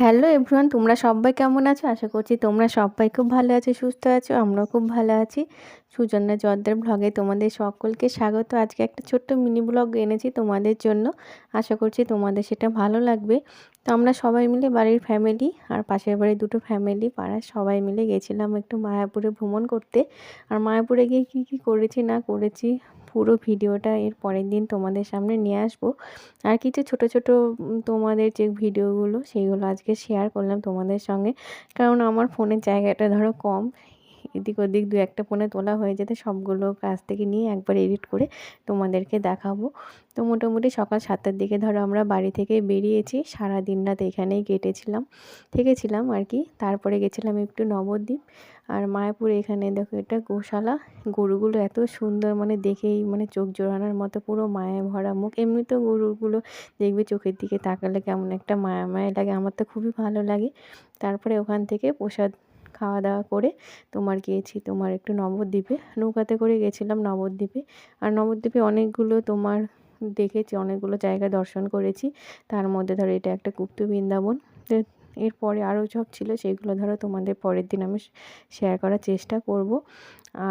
Hello everyone, তোমরা সবাই কেমন আছো? আশা করছি তোমরা সবাই খুব ভালো আছো, সুস্থ আছো। আমরাও খুব ভালো আছি। সুজন্যা জর্দার ব্লগে তোমাদের সকলকে স্বাগত। আজকে একটা ছোট্ট মিনি ব্লগ এনেছি তোমাদের জন্য। আশা করছি তোমাদের সেটা ভালো লাগবে। তো আমরা সবাই মিলে বাড়ির ফ্যামিলি আর পাশের বাড়ির দুটো ফ্যামিলি পাড়ার সবাই মিলে গেছিলাম একটু মায়াপুরে ভ্রমণ করতে। আর মায়াপুরে গিয়ে কী কী করেছি না করেছি পুরো ভিডিওটা এর পরের দিন তোমাদের সামনে নিয়ে আসবো। আর কিছু ছোট ছোট তোমাদের যে ভিডিওগুলো সেইগুলো আজকে শেয়ার করলাম তোমাদের সঙ্গে, কারণ আমার ফোনের জায়গাটা ধরো কম, এদিক ওদিক দু একটা ফোনে তোলা হয়ে যেতে সবগুলো কাছ থেকে নিয়ে একবার এডিট করে তোমাদেরকে দেখাবো। তো মোটামুটি সকাল 7টার দিকে ধরো আমরা বাড়ি থেকে বেরিয়েছি, সারা দিন রাত এখানেই থেকেছিলাম আর কি। তারপরে গেছিলাম একটু নবদ্বীপ আর মায়াপুরে। এখানে দেখো এটা গোশালা, গরুগুলো এত সুন্দর, মানে দেখেই মানে চোখ জোড়ানোর মতো, পুরো মায়ায় ভরা মুখ। এমনিতেও গরুগুলো দেখবে চোখের দিকে তাকালে কেমন একটা মায়া মায়া লাগে, আমার তো খুবই ভালো লাগে। তারপরে ওখান থেকে প্রসাদ খাওয়া দাওয়া করে গিয়েছি একটু নবদ্বীপে, নৌকাতে করে গেছিলাম নবদ্বীপে। আর নবদ্বীপে অনেকগুলো দেখেছি, অনেকগুলো জায়গা দর্শন করেছি। তার মধ্যে ধরো এটা একটা গুপ্ত বৃন্দাবন। তো এরপরে আরও সব ছিল, সেগুলো ধরো তোমাদের পরের দিন আমি শেয়ার করার চেষ্টা করব।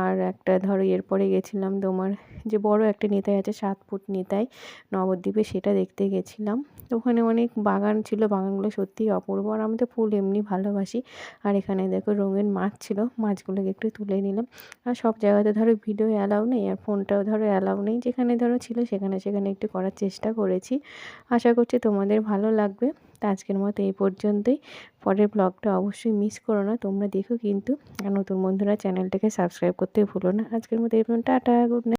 আর একটা ধরো এরপরে গেছিলাম যে বড় একটা নিতাই আছে, 7 ফুট নিতাই নবদ্বীপে, সেটা দেখতে গেছিলাম। তো ওখানে অনেক বাগান ছিল, বাগানগুলো সত্যিই অপূর্ব। আর আমি তো ফুল এমনি ভালোবাসি। আর এখানে দেখো রঙিন মাছ ছিল, মাছগুলোকে একটু তুলে নিলাম। আর সব জায়গাতে ধরো ভিডিও অ্যালাউ নেই, আর ফোনটাও ধরো অ্যালাউ নেই, যেখানে ধরো ছিল সেখানে সেখানে একটু করার চেষ্টা করেছি। আশা করছি তোমাদের ভালো লাগবে। তো আজকের মতো এই পর্যন্তই। পরের ব্লগটা অবশ্যই মিস করো না, তোমরা দেখো কিন্তু। আর নতুন বন্ধুরা চ্যানেলটাকে সাবস্ক্রাইব করতে ভুলো না। আজকের মতো এই পর্যন্ত, টাটা, গুড নাইট।